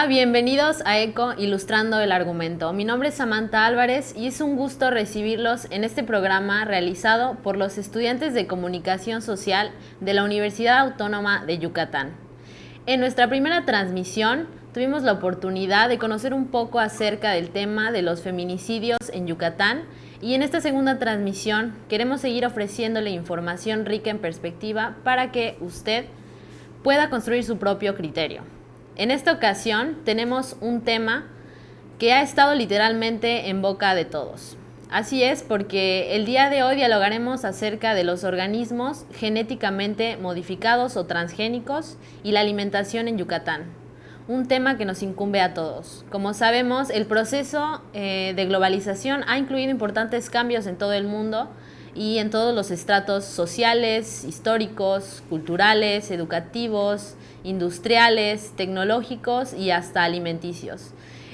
Bienvenidos a ECO Ilustrando el Argumento. Mi nombre es Samantha Álvarez y es un gusto recibirlos en este programa realizado por los estudiantes de Comunicación Social de la Universidad Autónoma de Yucatán. En nuestra primera transmisión tuvimos la oportunidad de conocer un poco acerca del tema de los feminicidios en Yucatán y en esta segunda transmisión queremos seguir ofreciéndole información rica en perspectiva para que usted pueda construir su propio criterio. En esta ocasión tenemos un tema que ha estado literalmente en boca de todos. Así es, porque el día de hoy dialogaremos acerca de los organismos genéticamente modificados o transgénicos y la alimentación en Yucatán. Un tema que nos incumbe a todos. Como sabemos, el proceso de globalización ha incluido importantes cambios en todo el mundo y en todos los estratos sociales, históricos, culturales, educativos, industriales, tecnológicos y hasta alimenticios.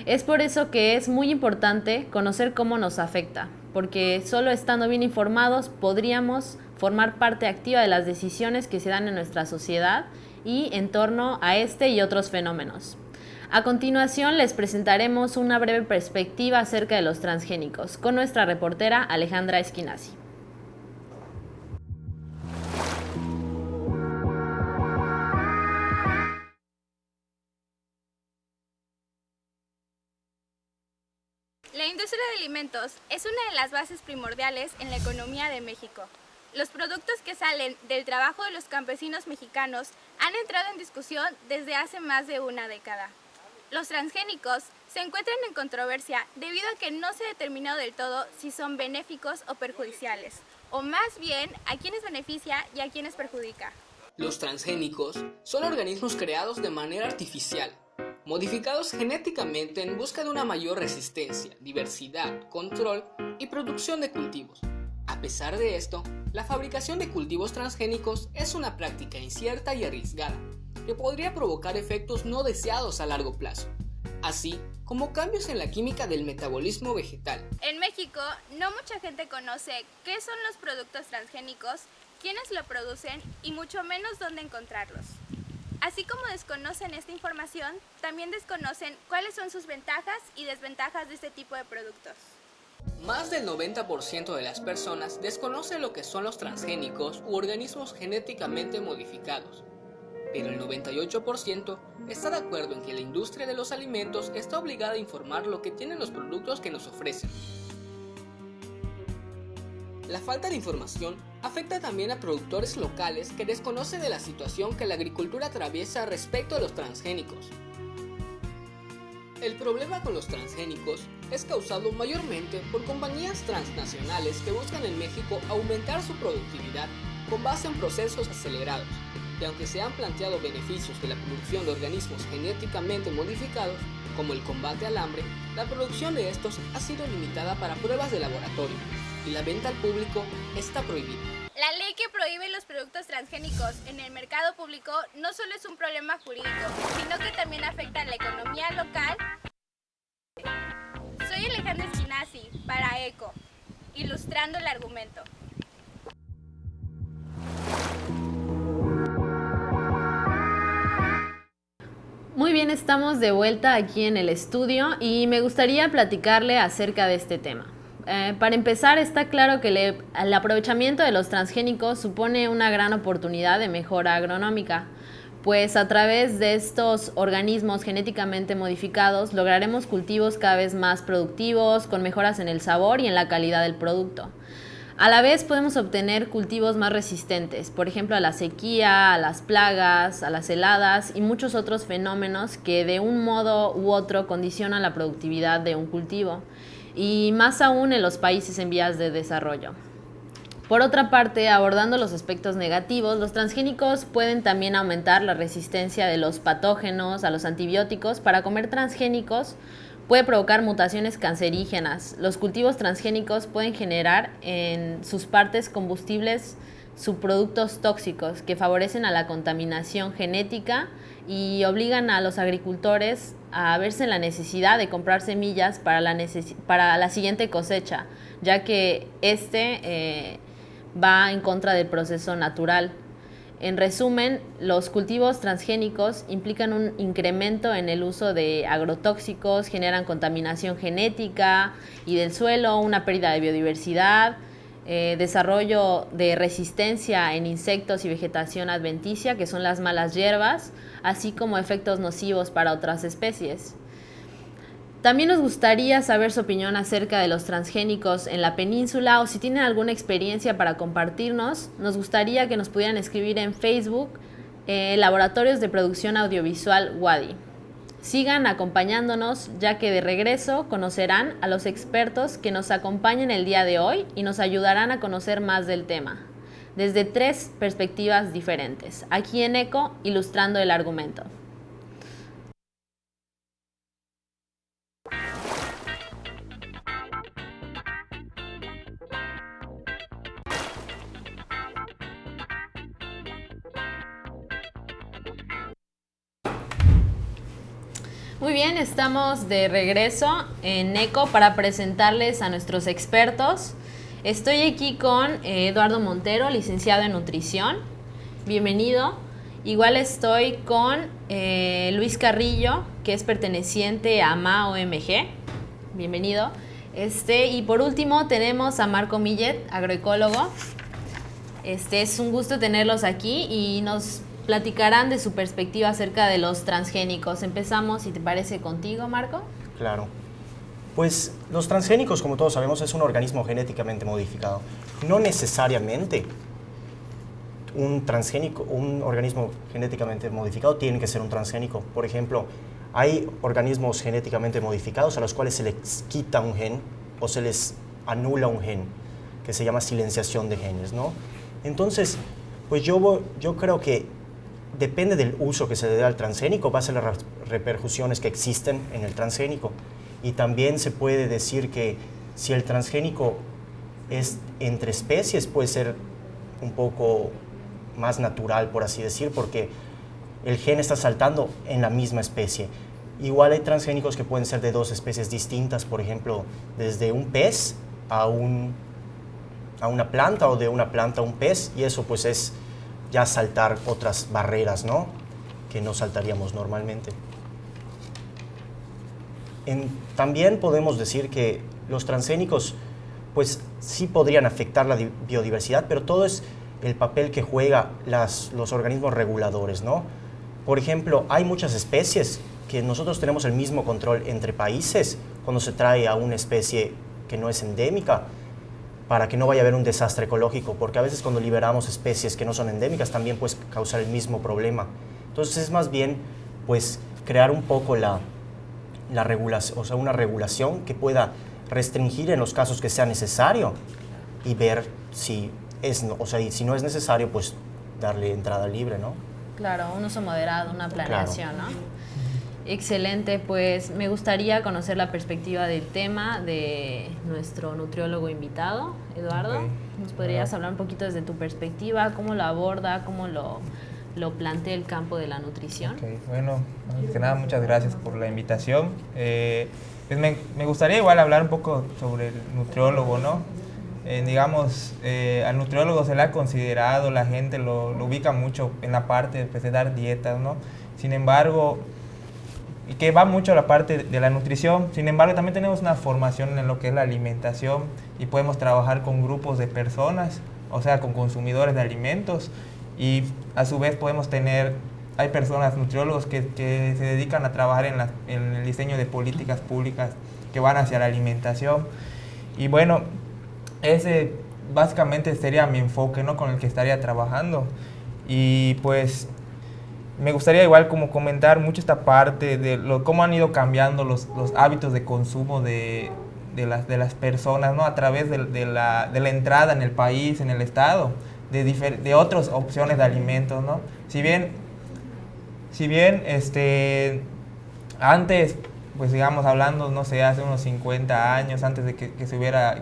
Es por eso que es muy importante conocer cómo nos afecta, porque solo estando bien informados podríamos formar parte activa de las decisiones que se dan en nuestra sociedad y en torno a este y otros fenómenos. A continuación les presentaremos una breve perspectiva acerca de los transgénicos con nuestra reportera Alejandra Esquinasi. La industria de alimentos es una de las bases primordiales en la economía de México. Los productos que salen del trabajo de los campesinos mexicanos han entrado en discusión desde hace más de una década. Los transgénicos se encuentran en controversia debido a que no se ha determinado del todo si son benéficos o perjudiciales, o más bien a quiénes beneficia y a quiénes perjudica. Los transgénicos son organismos creados de manera artificial, modificados genéticamente en busca de una mayor resistencia, diversidad, control y producción de cultivos. A pesar de esto, la fabricación de cultivos transgénicos es una práctica incierta y arriesgada, que podría provocar efectos no deseados a largo plazo, así como cambios en la química del metabolismo vegetal. En México, no mucha gente conoce qué son los productos transgénicos, quiénes lo producen y mucho menos dónde encontrarlos. Así como desconocen esta información, también desconocen cuáles son sus ventajas y desventajas de este tipo de productos. Más del 90% de las personas desconoce lo que son los transgénicos u organismos genéticamente modificados, pero el 98% está de acuerdo en que la industria de los alimentos está obligada a informar lo que tienen los productos que nos ofrecen. La falta de información afecta también a productores locales que desconocen de la situación que la agricultura atraviesa respecto a los transgénicos. El problema con los transgénicos es causado mayormente por compañías transnacionales que buscan en México aumentar su productividad con base en procesos acelerados, y aunque se han planteado beneficios de la producción de organismos genéticamente modificados, como el combate al hambre, la producción de estos ha sido limitada para pruebas de laboratorio, y la venta al público está prohibida. La ley que prohíbe los productos transgénicos en el mercado público no solo es un problema jurídico, sino que también afecta a la economía local. Soy Alejandra Esquinasi para ECO, Ilustrando el Argumento. Muy bien, estamos de vuelta aquí en el estudio y me gustaría platicarle acerca de este tema. Para empezar, está claro que el aprovechamiento de los transgénicos supone una gran oportunidad de mejora agronómica, pues a través de estos organismos genéticamente modificados lograremos cultivos cada vez más productivos, con mejoras en el sabor y en la calidad del producto. A la vez podemos obtener cultivos más resistentes, por ejemplo a la sequía, a las plagas, a las heladas y muchos otros fenómenos que de un modo u otro condicionan la productividad de un cultivo, y más aún en los países en vías de desarrollo. Por otra parte, abordando los aspectos negativos, los transgénicos pueden también aumentar la resistencia de los patógenos a los antibióticos. Para comer transgénicos puede provocar mutaciones cancerígenas. Los cultivos transgénicos pueden generar en sus partes combustibles subproductos tóxicos que favorecen a la contaminación genética y obligan a los agricultores a verse en la necesidad de comprar semillas para la siguiente cosecha, ya que va en contra del proceso natural. En resumen, los cultivos transgénicos implican un incremento en el uso de agrotóxicos, generan contaminación genética y del suelo, una pérdida de biodiversidad, desarrollo de resistencia en insectos y vegetación adventicia, que son las malas hierbas, así como efectos nocivos para otras especies. También nos gustaría saber su opinión acerca de los transgénicos en la península, o si tienen alguna experiencia para compartirnos. Nos gustaría que nos pudieran escribir en Facebook, Laboratorios de Producción Audiovisual WADI. Sigan acompañándonos, ya que de regreso conocerán a los expertos que nos acompañan el día de hoy y nos ayudarán a conocer más del tema, desde 3 perspectivas diferentes, aquí en ECO, ilustrando el argumento. Muy bien, estamos de regreso en ECO para presentarles a nuestros expertos. Estoy aquí con Eduardo Montero, licenciado en nutrición. Bienvenido. Igual estoy con Luis Carrillo, que es perteneciente a MA-OMG. Bienvenido. Y por último tenemos a Marco Millet, agroecólogo. Es un gusto tenerlos aquí y nos platicarán de su perspectiva acerca de los transgénicos. Empezamos, si te parece, contigo, Marco. Claro. Pues los transgénicos, como todos sabemos, es un organismo genéticamente modificado. No necesariamente un organismo genéticamente modificado tiene que ser un transgénico. Por ejemplo, hay organismos genéticamente modificados a los cuales se les quita un gen o se les anula un gen, que se llama silenciación de genes, ¿no? Entonces, pues yo creo que depende del uso que se le dé al transgénico, va a ser las repercusiones que existen en el transgénico. Y también se puede decir que si el transgénico es entre especies, puede ser un poco más natural, por así decir, porque el gen está saltando en la misma especie. Igual hay transgénicos que pueden ser de 2 especies distintas, por ejemplo, desde un pez a una planta, o de una planta a un pez, y eso pues es ya saltar otras barreras, ¿no? Que no saltaríamos normalmente. También podemos decir que los transgénicos pues sí podrían afectar la biodiversidad, pero todo es el papel que juegan los organismos reguladores, ¿no? Por ejemplo, hay muchas especies que nosotros tenemos el mismo control entre países cuando se trae a una especie que no es endémica, para que no vaya a haber un desastre ecológico, porque a veces cuando liberamos especies que no son endémicas también puede causar el mismo problema. Entonces es más bien pues crear un poco la regulación, o sea, una regulación que pueda restringir en los casos que sea necesario y ver si si no es necesario, pues darle entrada libre, ¿no? Claro, un uso moderado, una planeación, claro. ¿no? Excelente, pues me gustaría conocer la perspectiva del tema de nuestro nutriólogo invitado, Eduardo. Okay. ¿Nos podrías hablar un poquito desde tu perspectiva, cómo lo aborda, cómo lo plantea el campo de la nutrición? Okay. Bueno, antes que nada, muchas gracias por la invitación. Pues me gustaría igual hablar un poco sobre el nutriólogo, ¿no? Digamos, al nutriólogo se le ha considerado, la gente lo ubica mucho en la parte pues, de dar dietas, ¿no? Sin embargo, y que va mucho a la parte de la nutrición. Sin embargo, también tenemos una formación en lo que es la alimentación y podemos trabajar con grupos de personas, o sea, con consumidores de alimentos, y a su vez hay personas, nutriólogos que se dedican a trabajar en el diseño de políticas públicas que van hacia la alimentación. Y bueno, ese básicamente sería mi enfoque, ¿no? Con el que estaría trabajando. Y pues me gustaría igual como comentar mucho esta parte de cómo han ido cambiando los hábitos de consumo de las personas, ¿no? A través de la entrada en el país, en el estado, de otras opciones de alimentos, ¿no? Si bien antes, pues digamos hablando, no sé, hace unos 50 años, antes de que hubiera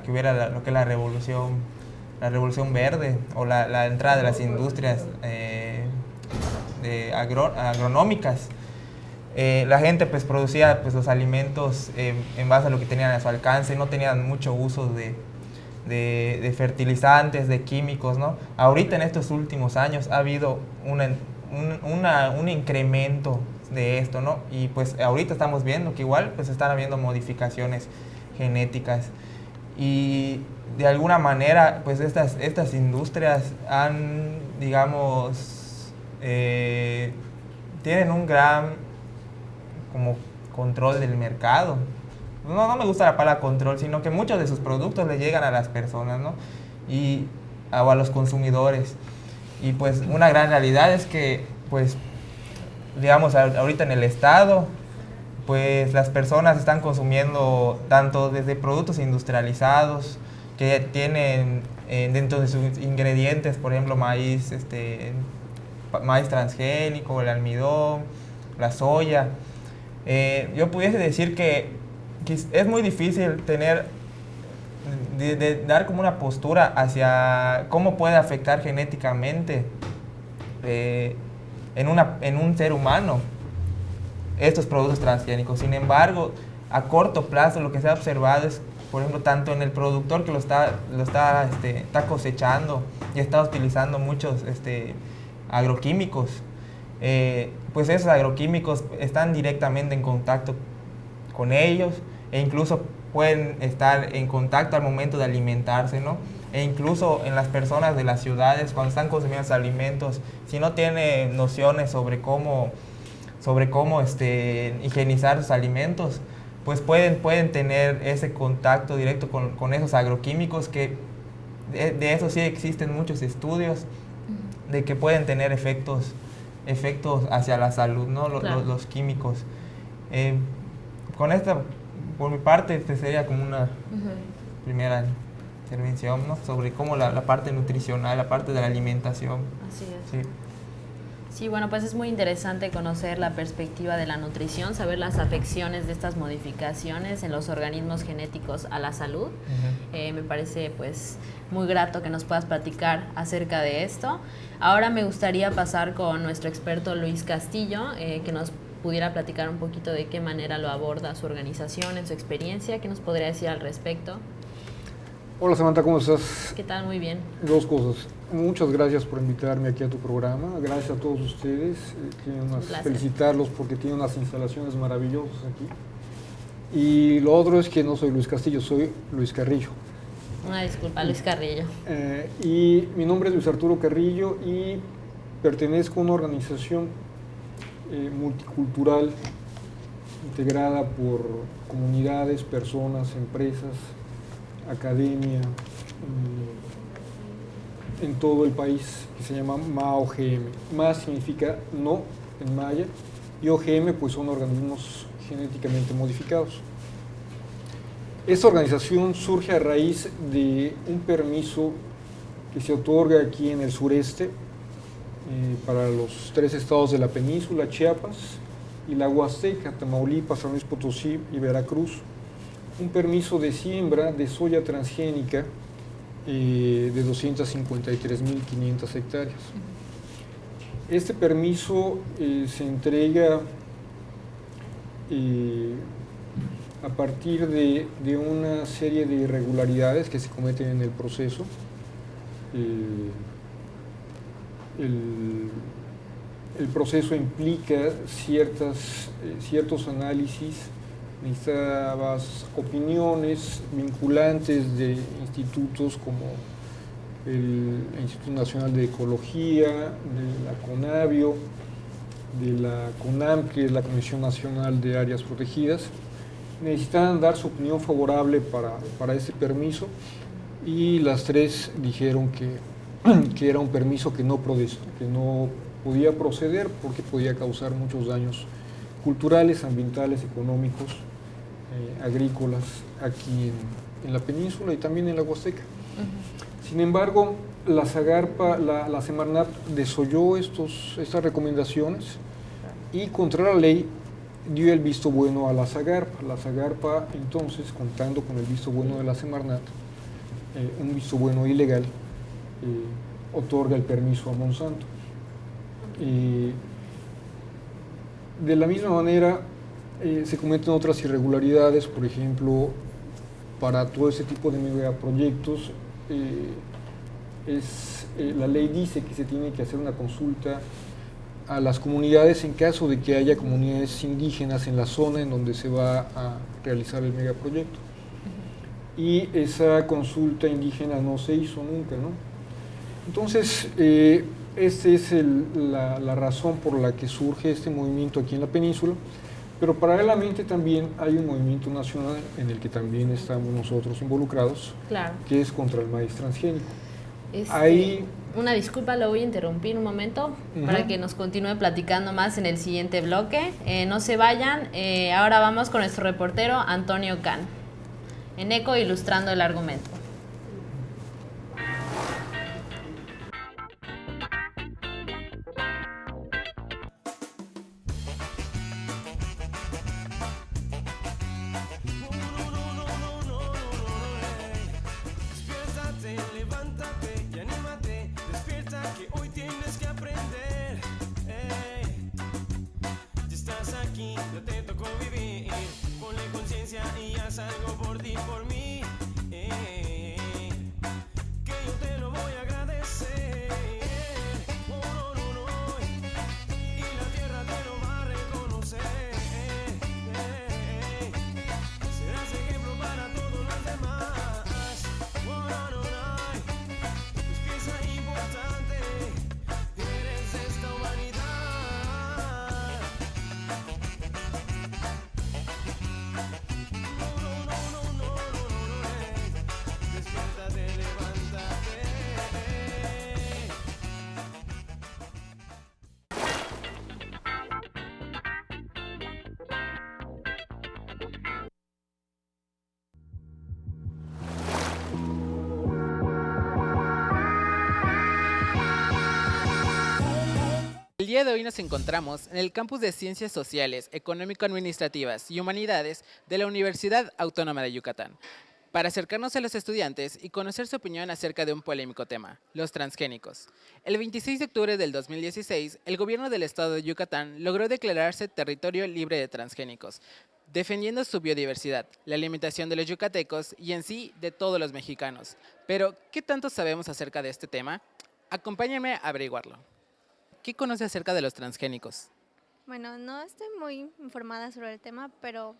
lo que es la revolución la revolución verde o la entrada de las industrias agronómicas, la gente pues producía pues los alimentos en base a lo que tenían a su alcance, no tenían mucho uso de fertilizantes, de químicos, ¿no? Ahorita en estos últimos años ha habido un incremento de esto, ¿no? Y pues ahorita estamos viendo que igual pues están habiendo modificaciones genéticas y de alguna manera pues estas industrias han, digamos, tienen un gran como control del mercado. No me gusta la palabra control, sino que muchos de sus productos le llegan a las personas, ¿no? O a los consumidores. Y pues una gran realidad es que, pues, digamos, ahorita en el estado, pues las personas están consumiendo tanto desde productos industrializados, que tienen dentro de sus ingredientes, por ejemplo, maíz transgénico, el almidón, la soya. Yo pudiese decir que es muy difícil dar como una postura hacia cómo puede afectar genéticamente en un ser humano estos productos transgénicos. Sin embargo, a corto plazo lo que se ha observado es, por ejemplo, tanto en el productor que lo está cosechando y está utilizando muchos agroquímicos, pues esos agroquímicos están directamente en contacto con ellos e incluso pueden estar en contacto al momento de alimentarse, ¿no? E incluso en las personas de las ciudades, cuando están consumiendo esos alimentos, si no tienen nociones sobre cómo higienizar sus alimentos, pues pueden tener ese contacto directo con esos agroquímicos que de eso sí existen muchos estudios de que pueden tener efectos hacia la salud, ¿no? Claro. Los químicos. Con esta, por mi parte, sería como una primera intervención, ¿no? Sobre cómo la parte nutricional, la parte de la alimentación. Así es. Sí. Sí, bueno, pues es muy interesante conocer la perspectiva de la nutrición, saber las afecciones de estas modificaciones en los organismos genéticos a la salud. Me parece pues muy grato que nos puedas platicar acerca de esto. Ahora me gustaría pasar con nuestro experto Luis Castillo, que nos pudiera platicar un poquito de qué manera lo aborda su organización en su experiencia. ¿Qué nos podría decir al respecto? Hola Samantha, ¿cómo estás? ¿Qué tal? Muy bien. Dos cosas. Muchas gracias por invitarme aquí a tu programa. Gracias a todos ustedes. Felicitarlos porque tienen unas instalaciones maravillosas aquí. Y lo otro es que no soy Luis Castillo, soy Luis Carrillo. Una disculpa, Luis Carrillo. Y mi nombre es Luis Arturo Carrillo y pertenezco a una organización multicultural integrada por comunidades, personas, empresas, academia, en todo el país, que se llama MAOGM. MA significa no en maya y OGM pues son organismos genéticamente modificados. Esta organización surge a raíz de un permiso que se otorga aquí en el sureste para los 3 estados de la península, Chiapas y la Huasteca, Tamaulipas, San Luis Potosí y Veracruz. Un permiso de siembra de soya transgénica de 253.500 hectáreas. Este permiso se entrega a partir de una serie de irregularidades que se cometen en el proceso. El proceso implica ciertos análisis, necesitabas opiniones vinculantes de institutos como el Instituto Nacional de Ecología, de la CONABIO, de la CONAM, que es la Comisión Nacional de Áreas Protegidas. Necesitaban dar su opinión favorable para este permiso y las 3 dijeron que era un permiso que no podía proceder porque podía causar muchos daños culturales, ambientales, económicos, agrícolas aquí en la península y también en la Huasteca. Sin embargo, la Semarnat desoyó estas recomendaciones y contra la ley dio el visto bueno a la Zagarpa. La Zagarpa entonces, contando con el visto bueno de la Semarnat, un visto bueno ilegal, otorga el permiso a Monsanto. De la misma manera, se cometen otras irregularidades, por ejemplo, para todo ese tipo de megaproyectos, la ley dice que se tiene que hacer una consulta a las comunidades en caso de que haya comunidades indígenas en la zona en donde se va a realizar el megaproyecto. Y esa consulta indígena no se hizo nunca, ¿no? Entonces, esta es la razón por la que surge este movimiento aquí en la península, pero paralelamente también hay un movimiento nacional en el que también estamos nosotros involucrados, Claro. que es contra el maíz transgénico. Una disculpa, lo voy a interrumpir un momento para que nos continúe platicando más en el siguiente bloque. No se vayan, ahora vamos con nuestro reportero Antonio Can, en ECO ilustrando el argumento. El día de hoy nos encontramos en el campus de Ciencias Sociales, Económico-Administrativas y Humanidades de la Universidad Autónoma de Yucatán, para acercarnos a los estudiantes y conocer su opinión acerca de un polémico tema, los transgénicos. El 26 de octubre del 2016, el gobierno del estado de Yucatán logró declararse territorio libre de transgénicos, defendiendo su biodiversidad, la alimentación de los yucatecos y en sí de todos los mexicanos. Pero, ¿qué tanto sabemos acerca de este tema? Acompáñenme a averiguarlo. ¿Qué conoce acerca de los transgénicos? Bueno, no estoy muy informada sobre el tema, pero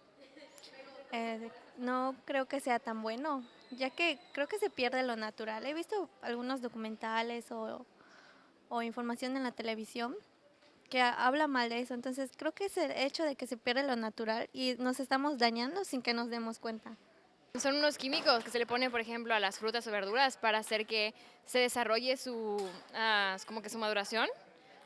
no creo que sea tan bueno, ya que creo que se pierde lo natural. He visto algunos documentales o información en la televisión que habla mal de eso, entonces creo que es el hecho de que se pierde lo natural y nos estamos dañando sin que nos demos cuenta. Son unos químicos que se le ponen, por ejemplo, a las frutas o verduras para hacer que se desarrolle como que su maduración,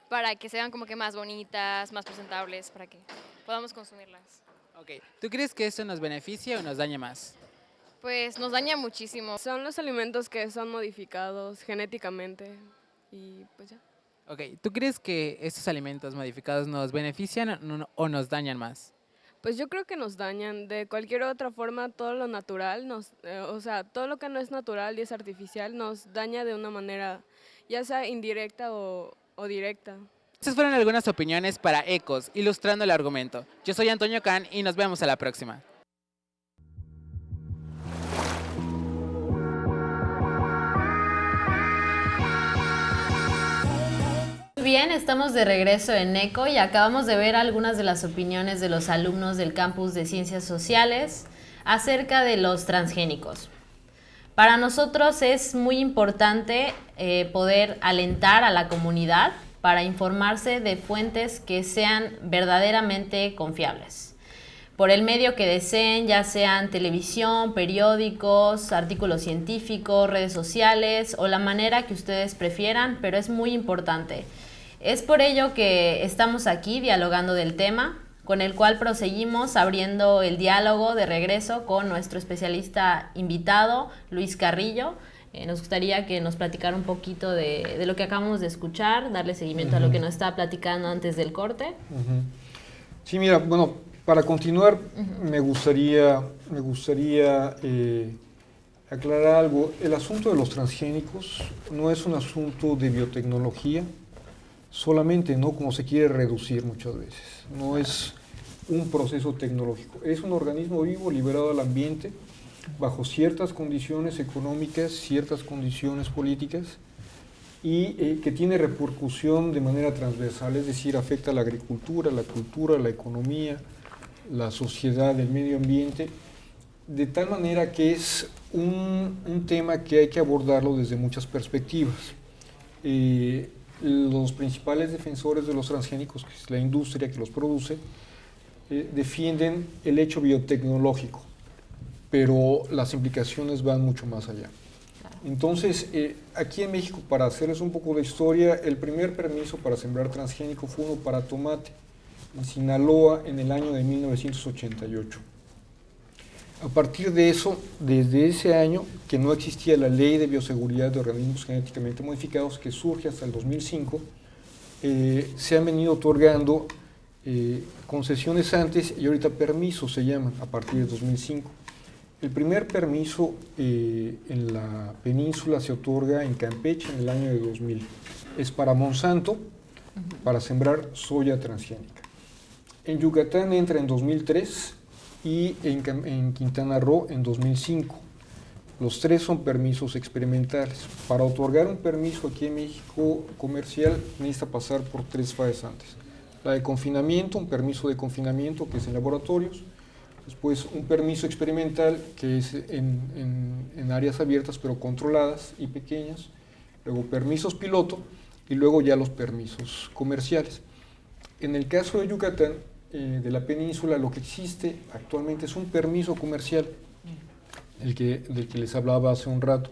para que sean como que más bonitas, más presentables, para que podamos consumirlas. Ok, ¿tú crees que eso nos beneficia o nos daña más? Pues nos daña muchísimo. Son los alimentos que son modificados genéticamente y pues ya. Ok, ¿tú crees que estos alimentos modificados nos benefician o nos dañan más? Pues yo creo que nos dañan. De cualquier otra forma, todo lo natural, todo lo que no es natural y es artificial nos daña de una manera, ya sea indirecta o directa. Estas fueron algunas opiniones para ECOS, ilustrando el argumento. Yo soy Antonio Can y nos vemos a la próxima. Bien, estamos de regreso en ECO y acabamos de ver algunas de las opiniones de los alumnos del campus de Ciencias Sociales acerca de los transgénicos. Para nosotros es muy importante poder alentar a la comunidad para informarse de fuentes que sean verdaderamente confiables. Por el medio que deseen, ya sean televisión, periódicos, artículos científicos, redes sociales o la manera que ustedes prefieran, pero es muy importante. Es por ello que estamos aquí dialogando del tema, con el cual proseguimos abriendo el diálogo de regreso con nuestro especialista invitado, Luis Carrillo. Nos gustaría que nos platicara un poquito de lo que acabamos de escuchar, darle seguimiento a lo que nos estaba platicando antes del corte. Sí, mira, bueno, para continuar me gustaría aclarar algo. El asunto de los transgénicos no es un asunto de biotecnología solamente, no como se quiere reducir muchas veces. No es un proceso tecnológico. Es un organismo vivo liberado al ambiente bajo ciertas condiciones económicas, ciertas condiciones políticas y que tiene repercusión de manera transversal, es decir, afecta a la agricultura, la economía, la sociedad, el medio ambiente, de tal manera que es un tema que hay que abordarlo desde muchas perspectivas. Los principales defensores de los transgénicos, que es la industria que los produce, defienden el hecho biotecnológico, pero las implicaciones van mucho más allá. Entonces, aquí en México, para hacerles un poco de historia, el primer permiso para sembrar transgénico fue uno para tomate, en Sinaloa, en el año de 1988. A partir de eso, desde ese año, que no existía la ley de bioseguridad de organismos genéticamente modificados, que surge hasta el 2005, se han venido otorgando concesiones antes y ahorita permisos se llaman, a partir de 2005. El primer permiso en la península se otorga en Campeche en el año de 2000. Es para Monsanto, para sembrar soya transgénica. En Yucatán entra en 2003 y en Quintana Roo en 2005. Los tres son permisos experimentales. Para otorgar un permiso aquí en México comercial necesita pasar por tres fases antes. La de confinamiento, un permiso de confinamiento que es en laboratorios. Después un permiso experimental que es en áreas abiertas pero controladas y pequeñas. Luego permisos piloto y luego ya los permisos comerciales. En el caso de Yucatán, de la península, lo que existe actualmente es un permiso comercial, del que les hablaba hace un rato,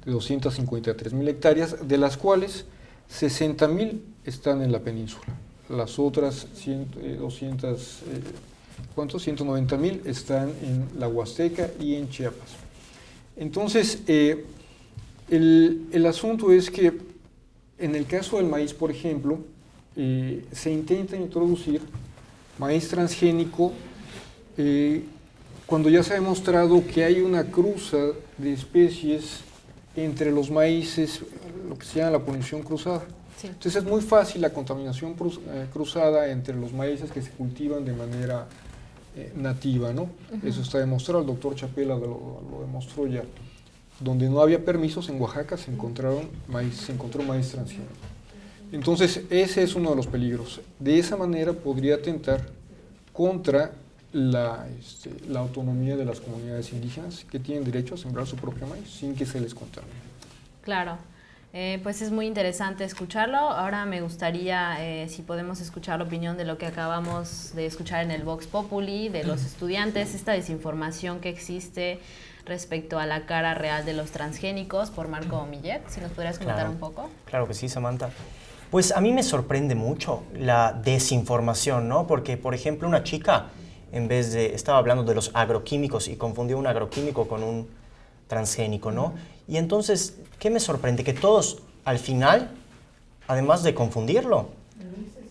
de 253,000 hectáreas, de las cuales 60,000 están en la península. Las otras 190,000 están en la Huasteca y en Chiapas. Entonces, el asunto es que en el caso del maíz, por ejemplo, se intenta introducir maíz transgénico cuando ya se ha demostrado que hay una cruza de especies entre los maíces, lo que se llama la polinización cruzada. Sí. Entonces es muy fácil la contaminación cruzada entre los maíces que se cultivan de manera nativa, ¿no? Eso está demostrado, el doctor Chapela lo demostró ya. Donde no había permisos, en Oaxaca se encontró maíz transgénico. Entonces, ese es uno de los peligros. De esa manera podría atentar contra la autonomía de las comunidades indígenas que tienen derecho a sembrar su propio maíz sin que se les contamine. Claro. Pues es muy interesante escucharlo. Ahora me gustaría, si podemos escuchar la opinión de lo que acabamos de escuchar en el Vox Populi, de los estudiantes, esta desinformación que existe respecto a la cara real de los transgénicos, por Marco Millet. Si nos podrías comentar un poco. Claro que sí, Samantha. Pues a mí me sorprende mucho la desinformación, ¿no? Porque, por ejemplo, una chica, estaba hablando de los agroquímicos y confundió un agroquímico con un transgénico, ¿no? Y entonces, ¿qué me sorprende? Que todos, al final, además de confundirlo,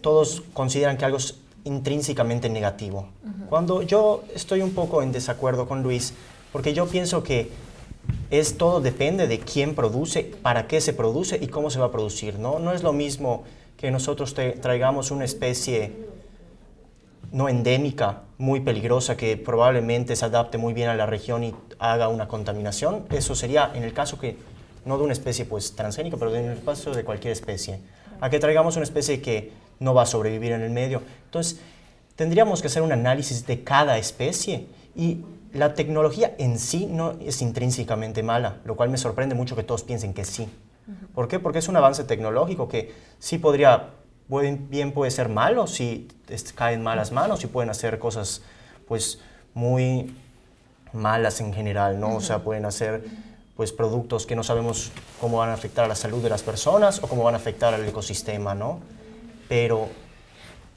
todos consideran que algo es intrínsecamente negativo. Cuando yo estoy un poco en desacuerdo con Luis, porque yo pienso que todo depende de quién produce, para qué se produce y cómo se va a producir, ¿no? No es lo mismo que nosotros traigamos una especie no endémica, muy peligrosa, que probablemente se adapte muy bien a la región y haga una contaminación. Eso sería en el caso que, no de una especie pues transgénica, pero en el caso de cualquier especie. A que traigamos una especie que no va a sobrevivir en el medio. Entonces, tendríamos que hacer un análisis de cada especie y la tecnología en sí no es intrínsecamente mala, lo cual me sorprende mucho que todos piensen que sí. ¿Por qué? Porque es un avance tecnológico que sí bien puede ser malo si cae en malas manos y pueden hacer cosas pues muy malas en general, ¿no? O sea, pueden hacer pues productos que no sabemos cómo van a afectar a la salud de las personas o cómo van a afectar al ecosistema, ¿no? Pero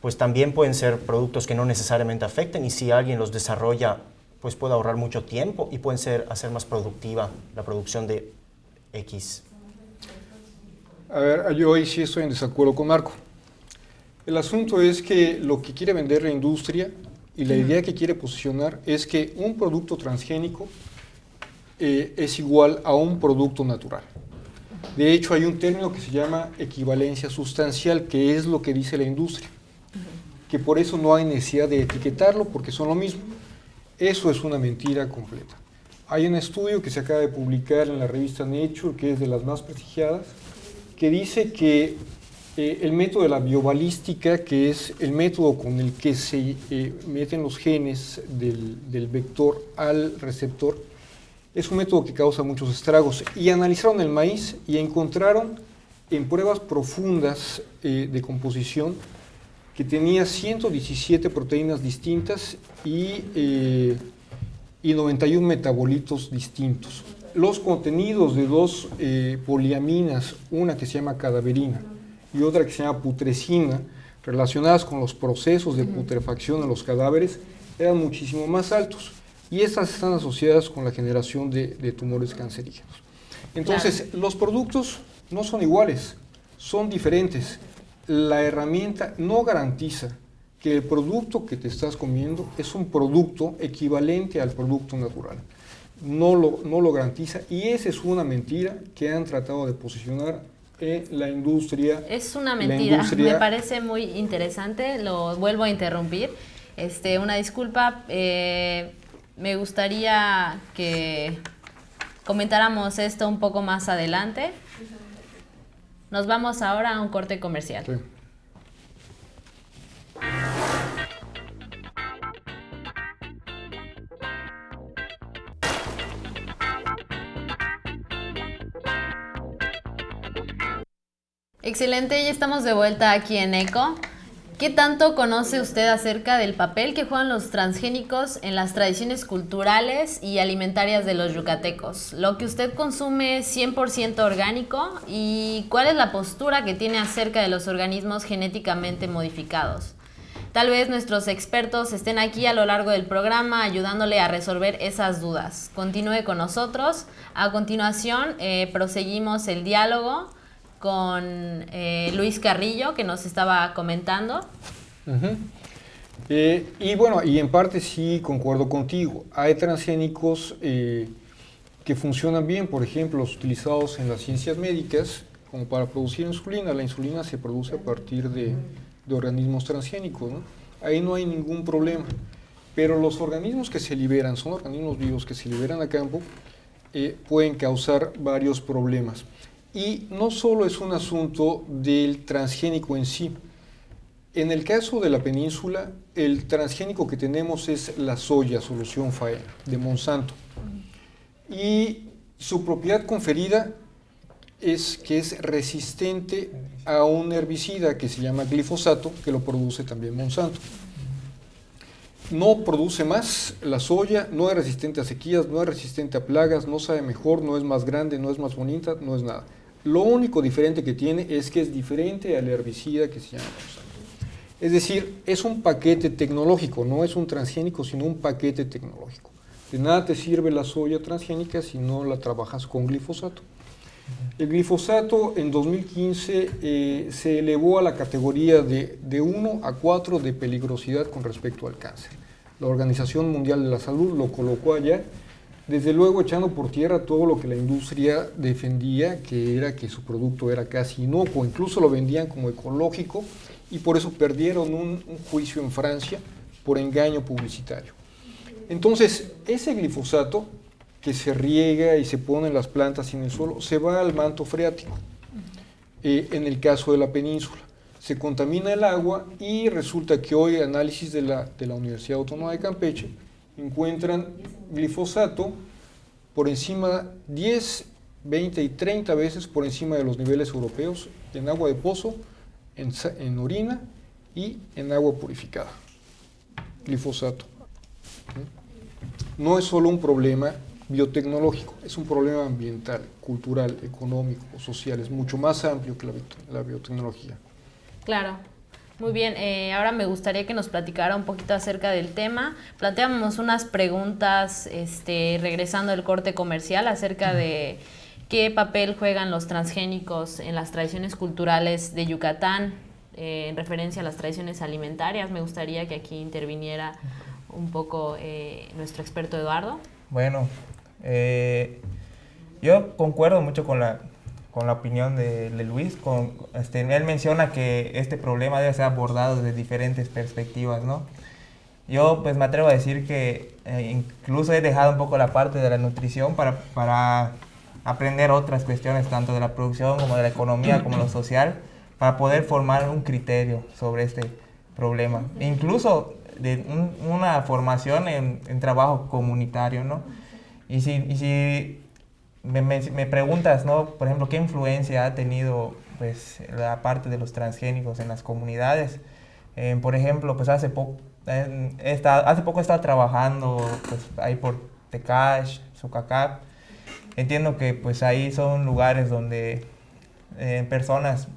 pues también pueden ser productos que no necesariamente afecten y si alguien los desarrolla pues puede ahorrar mucho tiempo y pueden hacer más productiva la producción de X. A ver, yo ahí sí estoy en desacuerdo con Marco. El asunto es que lo que quiere vender la industria y la idea que quiere posicionar es que un producto transgénico es igual a un producto natural. De hecho, hay un término que se llama equivalencia sustancial, que es lo que dice la industria, que por eso no hay necesidad de etiquetarlo, porque son lo mismo. Eso es una mentira completa. Hay un estudio que se acaba de publicar en la revista Nature, que es de las más prestigiadas, que dice que el método de la biobalística, que es el método con el que se meten los genes del vector al receptor, es un método que causa muchos estragos. Y analizaron el maíz y encontraron en pruebas profundas de composición que tenía 117 proteínas distintas y 91 metabolitos distintos. Los contenidos de dos poliaminas, una que se llama cadaverina y otra que se llama putrescina, relacionadas con los procesos de putrefacción en los cadáveres, eran muchísimo más altos. Y estas están asociadas con la generación de tumores cancerígenos. Entonces, los productos no son iguales, son diferentes. La herramienta no garantiza que el producto que te estás comiendo es un producto equivalente al producto natural. No lo garantiza, y esa es una mentira que han tratado de posicionar la industria. Es una mentira, me parece muy interesante, lo vuelvo a interrumpir. Una disculpa, me gustaría que comentáramos esto un poco más adelante. Nos vamos ahora a un corte comercial. Sí. Excelente, ya estamos de vuelta aquí en ECO. ¿Qué tanto conoce usted acerca del papel que juegan los transgénicos en las tradiciones culturales y alimentarias de los yucatecos? ¿Lo que usted consume es 100% orgánico? ¿Y cuál es la postura que tiene acerca de los organismos genéticamente modificados? Tal vez nuestros expertos estén aquí a lo largo del programa ayudándole a resolver esas dudas. Continúe con nosotros. A continuación, proseguimos el diálogo con Luis Carrillo, que nos estaba comentando. Y bueno, y en parte sí concuerdo contigo. Hay transgénicos que funcionan bien, por ejemplo, los utilizados en las ciencias médicas, como para producir insulina. La insulina se produce a partir de organismos transgénicos, ¿no? Ahí no hay ningún problema. Pero los organismos que se liberan, son organismos vivos que se liberan a campo, pueden causar varios problemas. Y no solo es un asunto del transgénico en sí. En el caso de la península, el transgénico que tenemos es la soya, solución faena, de Monsanto. Y su propiedad conferida es que es resistente a un herbicida que se llama glifosato, que lo produce también Monsanto. No produce más la soya, no es resistente a sequías, no es resistente a plagas, no sabe mejor, no es más grande, no es más bonita, no es nada. Lo único diferente que tiene es que es diferente al herbicida que se llama Monsanto. Es decir, es un paquete tecnológico, no es un transgénico, sino un paquete tecnológico. De nada te sirve la soya transgénica si no la trabajas con glifosato. El glifosato en 2015 se elevó a la categoría de 1 a 4 de peligrosidad con respecto al cáncer. La Organización Mundial de la Salud lo colocó allá, desde luego echando por tierra todo lo que la industria defendía, que era que su producto era casi inocuo, incluso lo vendían como ecológico, y por eso perdieron un juicio en Francia por engaño publicitario. Entonces, ese glifosato que se riega y se pone en las plantas y en el suelo, se va al manto freático, en el caso de la península. Se contamina el agua y resulta que hoy análisis de la Universidad Autónoma de Campeche encuentran glifosato por encima 10, 20 y 30 veces por encima de los niveles europeos en agua de pozo, en orina y en agua purificada. Glifosato. No es solo un problema biotecnológico, es un problema ambiental, cultural, económico, social, es mucho más amplio que la biotecnología. Claro. Muy bien, ahora me gustaría que nos platicara un poquito acerca del tema. Planteamos unas preguntas regresando del corte comercial acerca de qué papel juegan los transgénicos en las tradiciones culturales de Yucatán, en referencia a las tradiciones alimentarias. Me gustaría que aquí interviniera un poco nuestro experto Eduardo. Bueno, Yo concuerdo mucho con la opinión de Luis. Él menciona que este problema debe ser abordado desde diferentes perspectivas, ¿no? Yo pues me atrevo a decir que incluso he dejado un poco la parte de la nutrición para aprender otras cuestiones, tanto de la producción como de la economía, como lo social, para poder formar un criterio sobre este problema. Incluso de una formación en trabajo comunitario, ¿no? Y si me preguntas, ¿no? Por ejemplo, ¿qué influencia ha tenido pues, la parte de los transgénicos en las comunidades? Por ejemplo, pues hace poco he estado trabajando pues, ahí por Tecash, Sucacap. Entiendo que pues ahí son lugares donde personas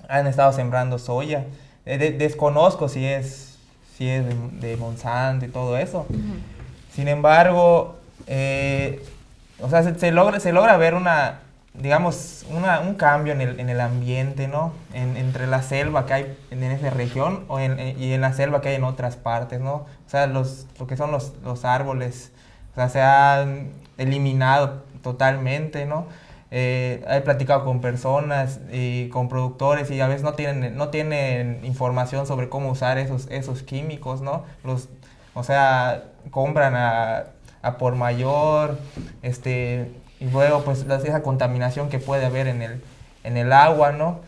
han estado sembrando soya. Desconozco si es de Monsanto y todo eso. Sin embargo, o sea, se logra ver un cambio en el ambiente, ¿no? Entre la selva que hay en esa región y en la selva que hay en otras partes, ¿no? O sea, lo que son los árboles, o sea, se han eliminado totalmente, ¿no? He platicado con personas y con productores y a veces no tienen información sobre cómo usar esos químicos, ¿no? O sea, compran a por mayor, y luego pues esa contaminación que puede haber en el agua, ¿no?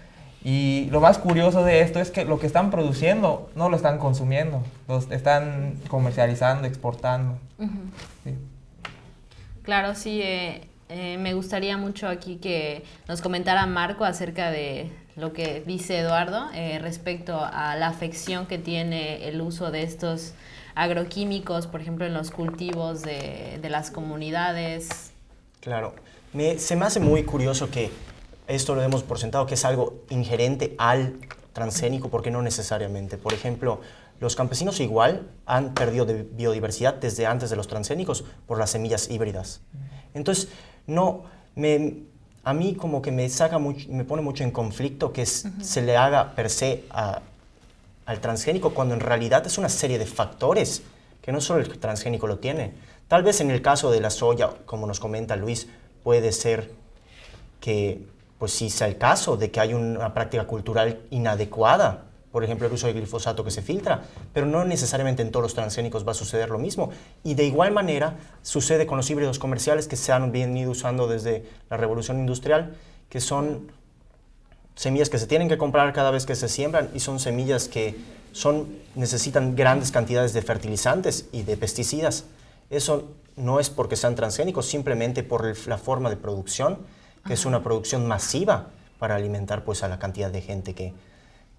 Y lo más curioso de esto es que lo que están produciendo no lo están consumiendo, los están comercializando, exportando. Sí. Claro, sí. Me gustaría mucho aquí que nos comentara Marco acerca de lo que dice Eduardo respecto a la afección que tiene el uso de estos agroquímicos, por ejemplo, en los cultivos de las comunidades. Claro. Se me hace muy curioso que esto lo demos por sentado, que es algo inherente al transgénico, porque no necesariamente. Por ejemplo, los campesinos igual han perdido de biodiversidad desde antes de los transgénicos por las semillas híbridas. Entonces, a mí como que me pone mucho en conflicto que se le haga per se al transgénico cuando en realidad es una serie de factores que no solo el transgénico lo tiene. Tal vez en el caso de la soya, como nos comenta Luis, puede ser que pues sí sea el caso de que hay una práctica cultural inadecuada, por ejemplo el uso de glifosato que se filtra, pero no necesariamente en todos los transgénicos va a suceder lo mismo. Y de igual manera sucede con los híbridos comerciales que se han venido usando desde la revolución industrial, que son semillas que se tienen que comprar cada vez que se siembran y son semillas que necesitan grandes cantidades de fertilizantes y de pesticidas. Eso no es porque sean transgénicos, simplemente por la forma de producción, que es una producción masiva para alimentar pues, a la cantidad de gente que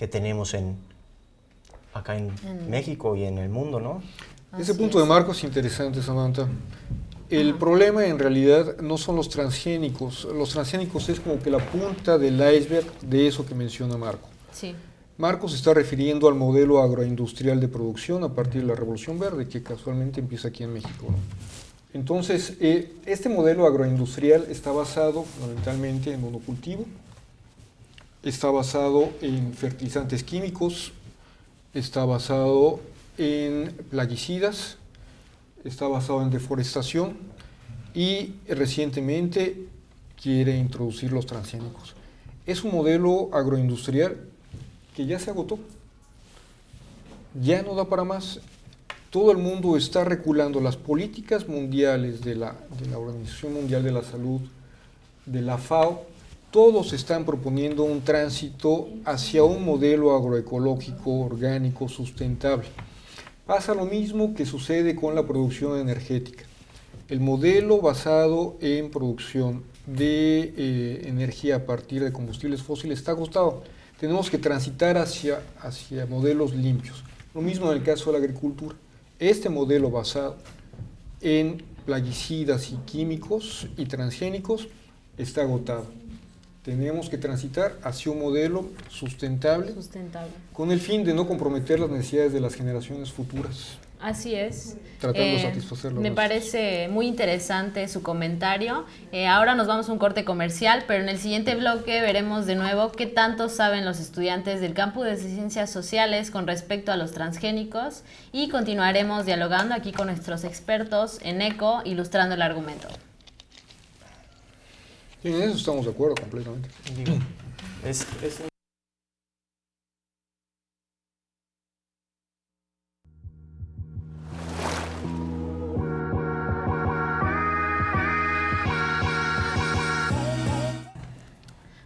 tenemos acá en México y en el mundo, ¿no? Ese punto de Marco es interesante, Samantha. El problema en realidad no son los transgénicos. Los transgénicos es como que la punta del iceberg de eso que menciona Marco. Sí. Marco se está refiriendo al modelo agroindustrial de producción a partir de la Revolución Verde, que casualmente empieza aquí en México, ¿no? Entonces, este modelo agroindustrial está basado fundamentalmente en monocultivo, está basado en fertilizantes químicos, está basado en plaguicidas, está basado en deforestación y recientemente quiere introducir los transgénicos. Es un modelo agroindustrial que ya se agotó, ya no da para más. Todo el mundo está reculando las políticas mundiales de la Organización Mundial de la Salud, de la FAO. Todos están proponiendo un tránsito hacia un modelo agroecológico, orgánico, sustentable. Pasa lo mismo que sucede con la producción energética. El modelo basado en producción de energía a partir de combustibles fósiles está agotado. Tenemos que transitar hacia modelos limpios. Lo mismo en el caso de la agricultura. Este modelo basado en plaguicidas y químicos y transgénicos está agotado. Tenemos que transitar hacia un modelo sustentable, con el fin de no comprometer las necesidades de las generaciones futuras. Así es. Tratando de satisfacerlo. Me parece muy interesante su comentario. Ahora nos vamos a un corte comercial, pero en el siguiente bloque veremos de nuevo qué tanto saben los estudiantes del campus de Ciencias Sociales con respecto a los transgénicos y continuaremos dialogando aquí con nuestros expertos en ECO, ilustrando el argumento. Sí, en eso estamos de acuerdo completamente. Digo, es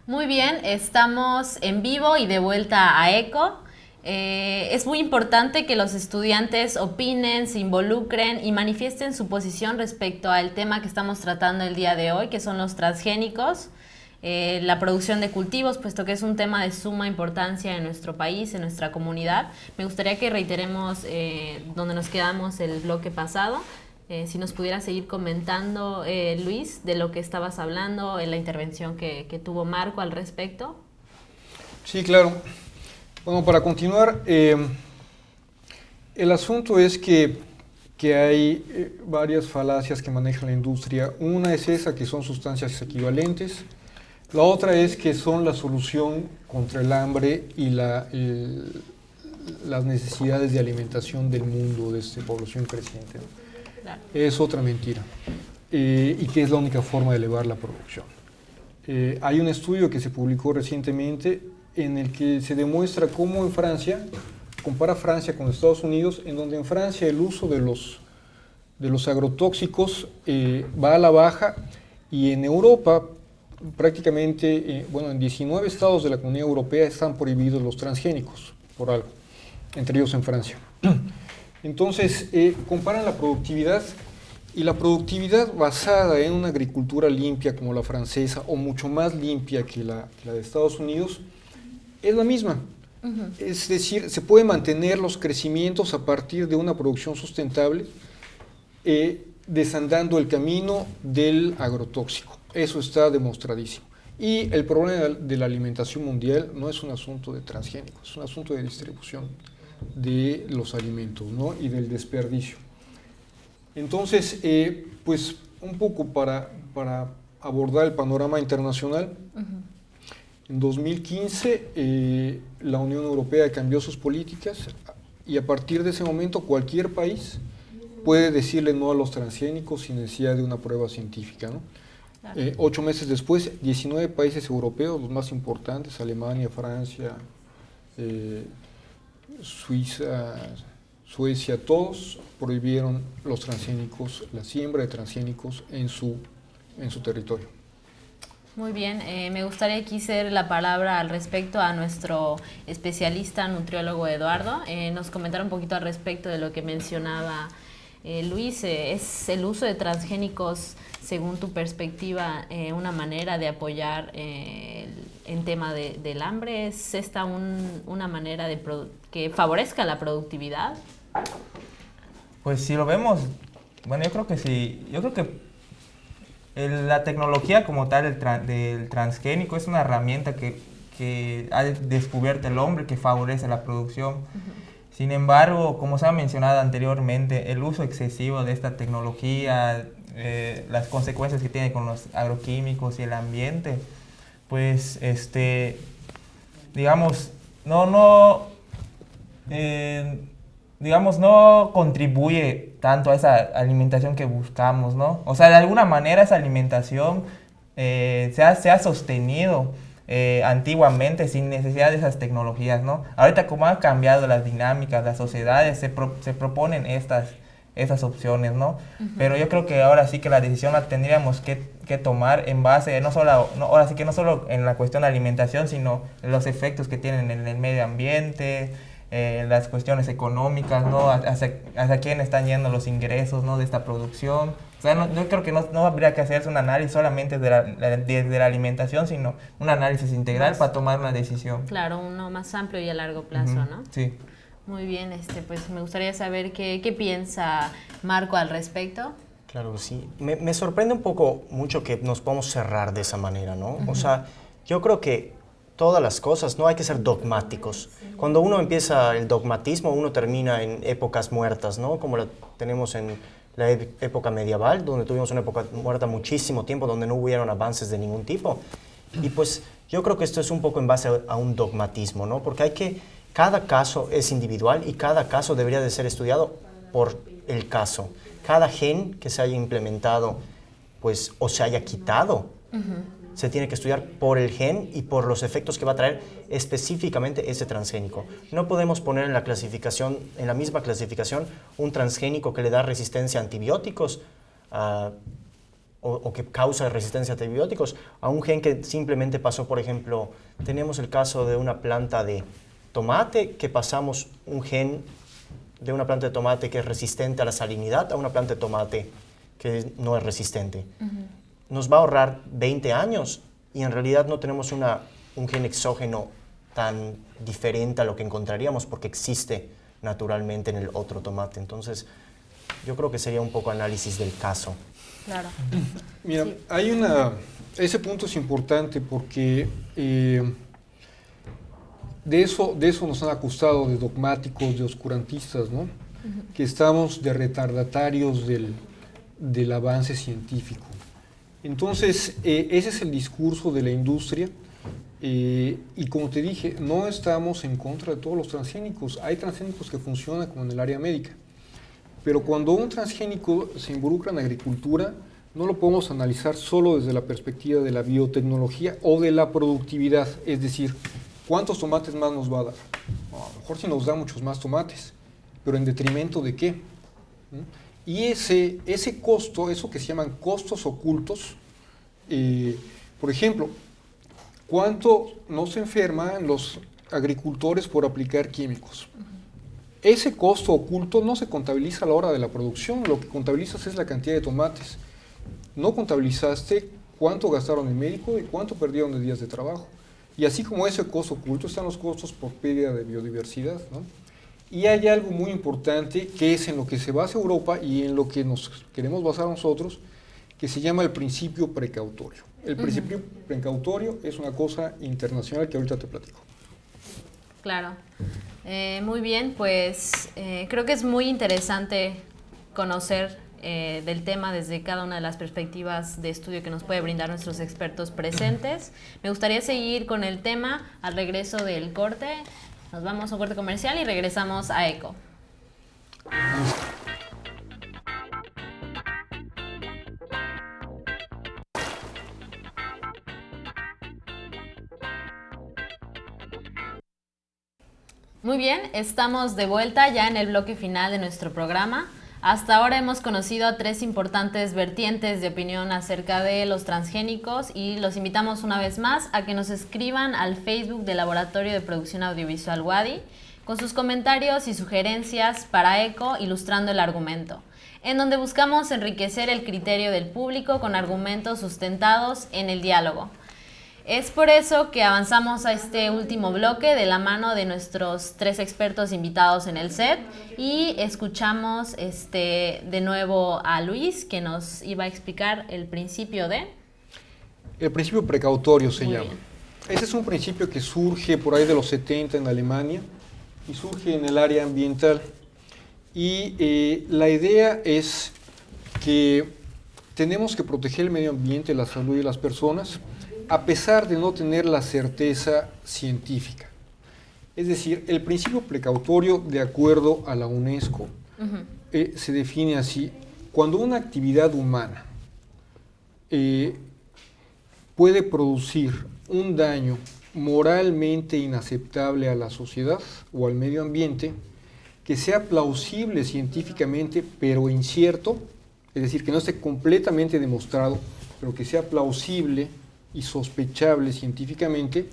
Muy bien, estamos en vivo y de vuelta a ECO. Es muy importante que los estudiantes opinen, se involucren y manifiesten su posición respecto al tema que estamos tratando el día de hoy, que son los transgénicos, la producción de cultivos, puesto que es un tema de suma importancia en nuestro país, en nuestra comunidad. Me gustaría que reiteremos donde nos quedamos el bloque pasado. Si nos pudiera seguir comentando, Luis, de lo que estabas hablando en la intervención que tuvo Marco al respecto. Sí, claro. Bueno, para continuar, el asunto es que hay varias falacias que maneja la industria. Una es esa, que son sustancias equivalentes. La otra es que son la solución contra el hambre y las necesidades de alimentación del mundo, de esta población creciente, ¿no? Claro. Es otra mentira. Y que es la única forma de elevar la producción. Hay un estudio que se publicó recientemente en el que se demuestra cómo en Francia, compara Francia con Estados Unidos, en donde en Francia el uso de los agrotóxicos va a la baja, y en Europa prácticamente, en 19 estados de la Comunidad Europea están prohibidos los transgénicos, por algo, entre ellos en Francia. Entonces, comparan la productividad, y la productividad basada en una agricultura limpia como la francesa, o mucho más limpia que la de Estados Unidos, es la misma. Uh-huh. Es decir, se pueden mantener los crecimientos a partir de una producción sustentable, desandando el camino del agrotóxico. Eso está demostradísimo. Y el problema de la alimentación mundial no es un asunto de transgénicos, es un asunto de distribución de los alimentos, ¿no? Y del desperdicio. Entonces, pues un poco para abordar el panorama internacional, uh-huh. En 2015 la Unión Europea cambió sus políticas, y a partir de ese momento cualquier país puede decirle no a los transgénicos sin necesidad de una prueba científica, ¿no? Claro. 8 meses después, 19 países europeos, los más importantes, Alemania, Francia, Suiza, Suecia, todos prohibieron los transgénicos, la siembra de transgénicos en su territorio. Muy bien, me gustaría aquí ceder la palabra al respecto a nuestro especialista nutriólogo Eduardo. Nos comentar un poquito al respecto de lo que mencionaba Luis. ¿Es el uso de transgénicos, según tu perspectiva, una manera de apoyar en tema del hambre? ¿Es esta una manera que favorezca la productividad? Pues si lo vemos, bueno, yo creo que sí. Yo creo que la tecnología como tal del transgénico es una herramienta que ha descubierto el hombre, que favorece la producción. Uh-huh. Sin embargo, como se ha mencionado anteriormente, el uso excesivo de esta tecnología, las consecuencias que tiene con los agroquímicos y el ambiente, pues, digamos, no contribuye tanto a esa alimentación que buscamos, ¿no? O sea, de alguna manera esa alimentación se ha sostenido antiguamente sin necesidad de esas tecnologías, ¿no? Ahorita, como han cambiado las dinámicas, las sociedades, se proponen estas opciones, ¿no? Uh-huh. Pero yo creo que ahora sí que la decisión la tendríamos que tomar en base, no solo en la cuestión de alimentación, sino en los efectos que tienen en el medio ambiente, las cuestiones económicas, ¿no? Hacia quién están yendo los ingresos, ¿no? De esta producción. O sea, yo creo que no habría que hacerse un análisis solamente de la alimentación, sino un análisis integral para tomar una decisión. Claro, uno más amplio y a largo plazo, uh-huh. ¿no? Sí. Muy bien, pues me gustaría saber qué piensa Marco al respecto. Claro que sí. Me sorprende mucho que nos podamos cerrar de esa manera, ¿no? Uh-huh. O sea, yo creo que todas las cosas, no hay que ser dogmáticos. Cuando uno empieza el dogmatismo, uno termina en épocas muertas, ¿no? Como la tenemos en la época medieval, donde tuvimos una época muerta muchísimo tiempo, donde no hubieron avances de ningún tipo. Y pues yo creo que esto es un poco en base a un dogmatismo, ¿no? Porque cada caso es individual y cada caso debería de ser estudiado por el caso. Cada gen que se haya implementado, pues, o se haya quitado, se tiene que estudiar por el gen y por los efectos que va a traer específicamente ese transgénico. No podemos poner en la misma clasificación, un transgénico que le da resistencia a antibióticos o que causa resistencia a antibióticos, a un gen que simplemente pasó, por ejemplo, tenemos el caso de una planta de tomate, que pasamos un gen de una planta de tomate que es resistente a la salinidad a una planta de tomate que no es resistente. Nos va a ahorrar 20 años y en realidad no tenemos un gen exógeno tan diferente a lo que encontraríamos porque existe naturalmente en el otro tomate. Entonces, yo creo que sería un poco análisis del caso. Claro. Mira, Sí. ese punto es importante porque de eso nos han acusado de dogmáticos, de oscurantistas, ¿no? Que estamos de retardatarios del avance científico. Entonces, ese es el discurso de la industria y como te dije, no estamos en contra de todos los transgénicos. Hay transgénicos que funcionan como en el área médica, pero cuando un transgénico se involucra en la agricultura, no lo podemos analizar solo desde la perspectiva de la biotecnología o de la productividad, es decir, ¿cuántos tomates más nos va a dar? A lo mejor sí nos da muchos más tomates, pero ¿en detrimento de qué? Y ese costo, eso que se llaman costos ocultos, por ejemplo, ¿cuánto no se enferman los agricultores por aplicar químicos? Ese costo oculto no se contabiliza a la hora de la producción, lo que contabilizas es la cantidad de tomates. No contabilizaste cuánto gastaron en médico y cuánto perdieron de días de trabajo. Y así como ese costo oculto están los costos por pérdida de biodiversidad, ¿no? Y hay algo muy importante que es en lo que se basa Europa y en lo que nos queremos basar nosotros, que se llama el principio precautorio. El principio precautorio es una cosa internacional que ahorita te platico. Claro. Muy bien, pues creo que es muy interesante conocer del tema desde cada una de las perspectivas de estudio que nos puede brindar nuestros expertos presentes. Me gustaría seguir con el tema al regreso del corte. Nos vamos a un corte comercial y regresamos a ECO. Muy bien, estamos de vuelta ya en el bloque final de nuestro programa. Hasta ahora hemos conocido a 3 importantes vertientes de opinión acerca de los transgénicos y los invitamos una vez más a que nos escriban al Facebook del Laboratorio de Producción Audiovisual WADI con sus comentarios y sugerencias para ECO ilustrando el argumento, en donde buscamos enriquecer el criterio del público con argumentos sustentados en el diálogo. Es por eso que avanzamos a este último bloque de la mano de nuestros 3 expertos invitados en el set y escuchamos de nuevo a Luis, que nos iba a explicar el principio de... El principio precautorio se Muy llama. bien. Ese es un principio que surge por ahí de los 70 en Alemania y surge en el área ambiental. Y la idea es que tenemos que proteger el medio ambiente, la salud de las personas, a pesar de no tener la certeza científica. Es decir, el principio precautorio, de acuerdo a la UNESCO, se define así: cuando una actividad humana puede producir un daño moralmente inaceptable a la sociedad o al medio ambiente, que sea plausible científicamente pero incierto, es decir, que no esté completamente demostrado, pero que sea plausible y sospechable científicamente,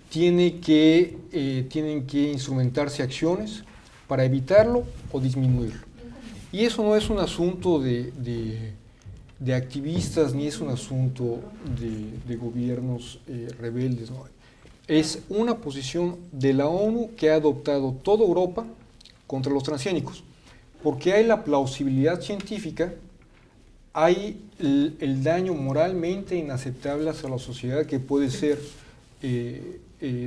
tienen que instrumentarse acciones para evitarlo o disminuirlo. Y eso no es un asunto de activistas ni es un asunto de gobiernos rebeldes, ¿no? Es una posición de la ONU que ha adoptado toda Europa contra los transgénicos, porque hay la plausibilidad científica, hay el daño moralmente inaceptable hacia la sociedad que puede ser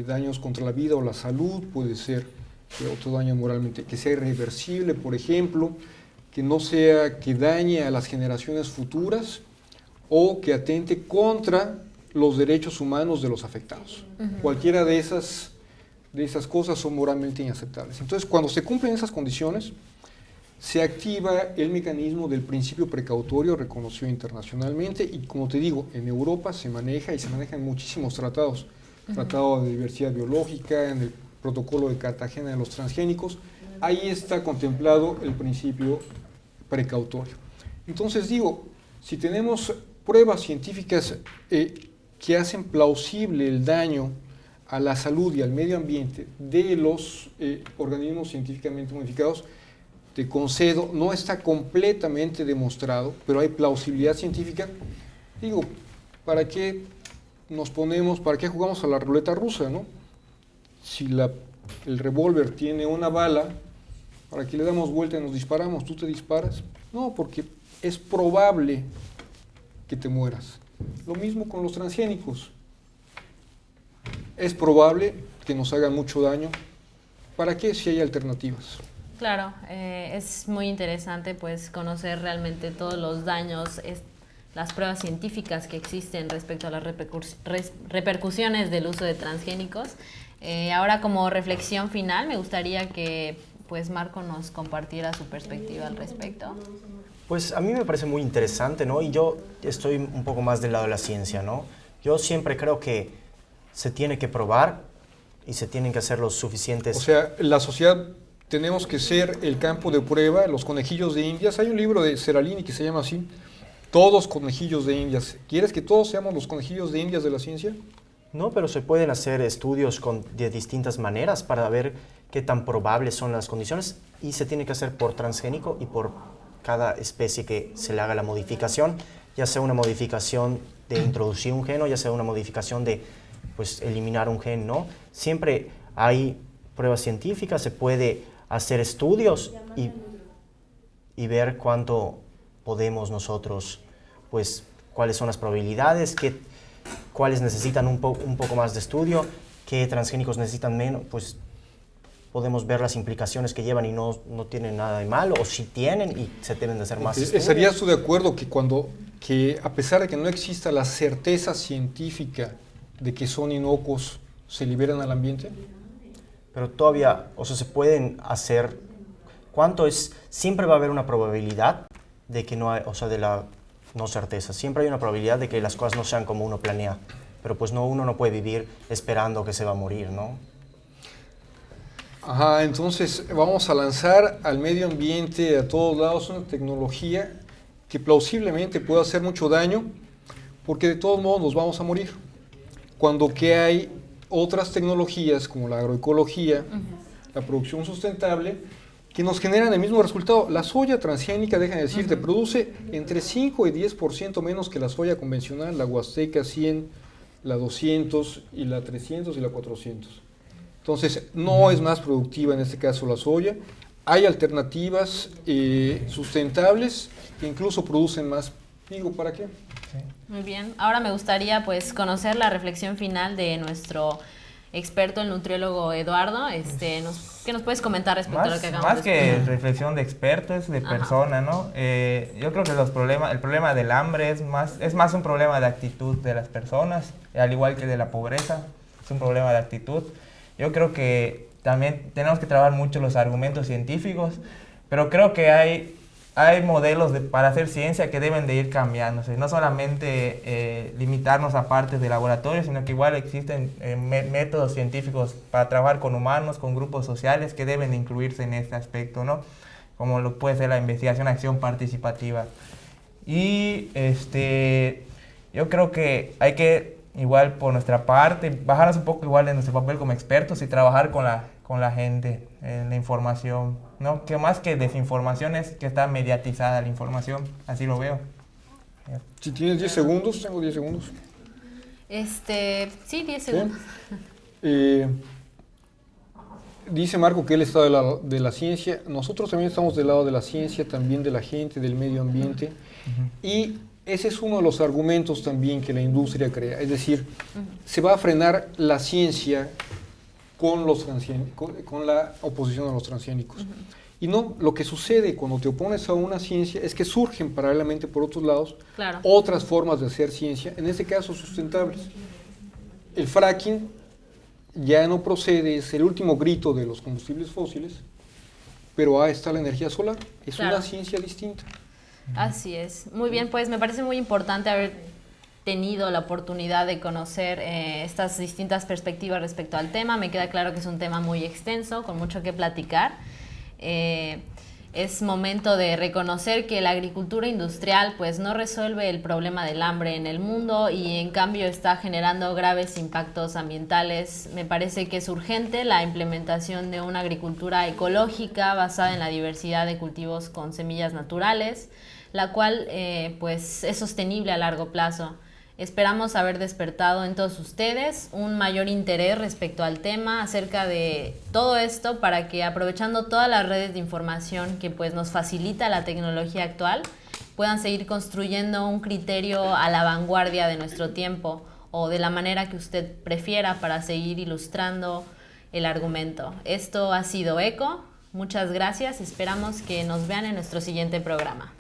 daños contra la vida o la salud, puede ser otro daño moralmente, que sea irreversible, por ejemplo, que no sea que dañe a las generaciones futuras o que atente contra los derechos humanos de los afectados. Cualquiera de esas cosas son moralmente inaceptables. Entonces, cuando se cumplen esas condiciones, se activa el mecanismo del principio precautorio reconocido internacionalmente y, como te digo, en Europa se maneja y se manejan muchísimos tratados. Tratado de Diversidad Biológica, en el Protocolo de Cartagena de los Transgénicos, ahí está contemplado el principio precautorio. Entonces digo, si tenemos pruebas científicas que hacen plausible el daño a la salud y al medio ambiente de los organismos científicamente modificados, te concedo, no está completamente demostrado, pero hay plausibilidad científica. Digo, ¿para qué nos ponemos, para qué jugamos a la ruleta rusa, no? Si el revólver tiene una bala, ¿para qué le damos vuelta y nos disparamos? ¿Tú te disparas? No, porque es probable que te mueras. Lo mismo con los transgénicos. Es probable que nos hagan mucho daño. ¿Para qué si hay alternativas? Claro, es muy interesante pues conocer realmente todos los daños, las pruebas científicas que existen respecto a las repercusiones del uso de transgénicos. Ahora, como reflexión final, me gustaría que pues Marco nos compartiera su perspectiva al respecto. Pues a mí me parece muy interesante, ¿no? Y yo estoy un poco más del lado de la ciencia, ¿no? Yo siempre creo que se tiene que probar y se tienen que hacer los suficientes... O sea, la sociedad tenemos que ser el campo de prueba, los conejillos de Indias. Hay un libro de Seralini que se llama así, Todos conejillos de Indias. ¿Quieres que todos seamos los conejillos de Indias de la ciencia? No, pero se pueden hacer estudios de distintas maneras para ver qué tan probables son las condiciones y se tiene que hacer por transgénico y por cada especie que se le haga la modificación, ya sea una modificación de introducir un gen o ya sea una modificación de pues, eliminar un gen, ¿no? Siempre hay pruebas científicas, se puede hacer estudios y ver cuánto podemos nosotros, pues, cuáles son las probabilidades, cuáles necesitan un poco más de estudio, qué transgénicos necesitan menos, pues podemos ver las implicaciones que llevan y no tienen nada de malo, o si tienen y se deben de hacer más estudios. ¿Estarías tú de acuerdo que a pesar de que no exista la certeza científica de que son inocuos, se liberan al ambiente? Pero todavía, o sea, se pueden hacer, siempre va a haber una probabilidad de que no hay, o sea, de la no certeza, siempre hay una probabilidad de que las cosas no sean como uno planea, pero pues uno no puede vivir esperando que se va a morir, ¿no? Ajá, entonces vamos a lanzar al medio ambiente, a todos lados, una tecnología que plausiblemente pueda hacer mucho daño, porque de todos modos nos vamos a morir. Cuando que hay otras tecnologías como la agroecología, la producción sustentable, que nos generan el mismo resultado. La soya transgénica, déjame decirte, produce entre 5 y 10% menos que la soya convencional, la Huasteca 100, la 200 y la 300 y la 400. Entonces, no es más productiva en este caso la soya. Hay alternativas sustentables que incluso producen más. Digo, ¿para qué? Muy bien. Ahora me gustaría pues conocer la reflexión final de nuestro experto, el nutriólogo Eduardo. ¿Qué nos puedes comentar respecto a lo que acabamos de explicar? Más que reflexión de experto, es de persona, ¿no? Yo creo que el problema del hambre es más un problema de actitud de las personas, al igual que de la pobreza, es un problema de actitud. Yo creo que también tenemos que trabajar mucho los argumentos científicos, pero creo que hay modelos para hacer ciencia que deben de ir cambiándose, no solamente limitarnos a partes de laboratorio, sino que igual existen métodos científicos para trabajar con humanos, con grupos sociales que deben de incluirse en este aspecto, ¿no? Como lo puede ser la investigación, acción participativa. Y yo creo que hay que, igual por nuestra parte, bajarnos un poco igual de nuestro papel como expertos y trabajar con la gente en la información, ¿no? Que más que desinformación es que está mediatizada la información, así lo veo. Si tienes 10 segundos, tengo 10 segundos. Sí, 10 segundos. Dice Marco que él está del lado de la ciencia. Nosotros también estamos del lado de la ciencia, también de la gente, del medio ambiente. Y Ese es uno de los argumentos también que la industria crea. Es decir, se va a frenar la ciencia con la oposición a los transgénicos. Y no, lo que sucede cuando te opones a una ciencia es que surgen paralelamente por otros lados otras formas de hacer ciencia, en este caso sustentables. El fracking ya no procede, es el último grito de los combustibles fósiles, pero ahí está la energía solar, es una ciencia distinta. Así es. Muy bien, pues me parece muy importante haber tenido la oportunidad de conocer estas distintas perspectivas respecto al tema. Me queda claro que es un tema muy extenso, con mucho que platicar. Es momento de reconocer que la agricultura industrial pues no resuelve el problema del hambre en el mundo y en cambio está generando graves impactos ambientales. Me parece que es urgente la implementación de una agricultura ecológica basada en la diversidad de cultivos con semillas naturales, la cual pues es sostenible a largo plazo. Esperamos haber despertado en todos ustedes un mayor interés respecto al tema acerca de todo esto para que, aprovechando todas las redes de información que pues nos facilita la tecnología actual, puedan seguir construyendo un criterio a la vanguardia de nuestro tiempo o de la manera que usted prefiera para seguir ilustrando el argumento. Esto ha sido ECO. Muchas gracias. Esperamos que nos vean en nuestro siguiente programa.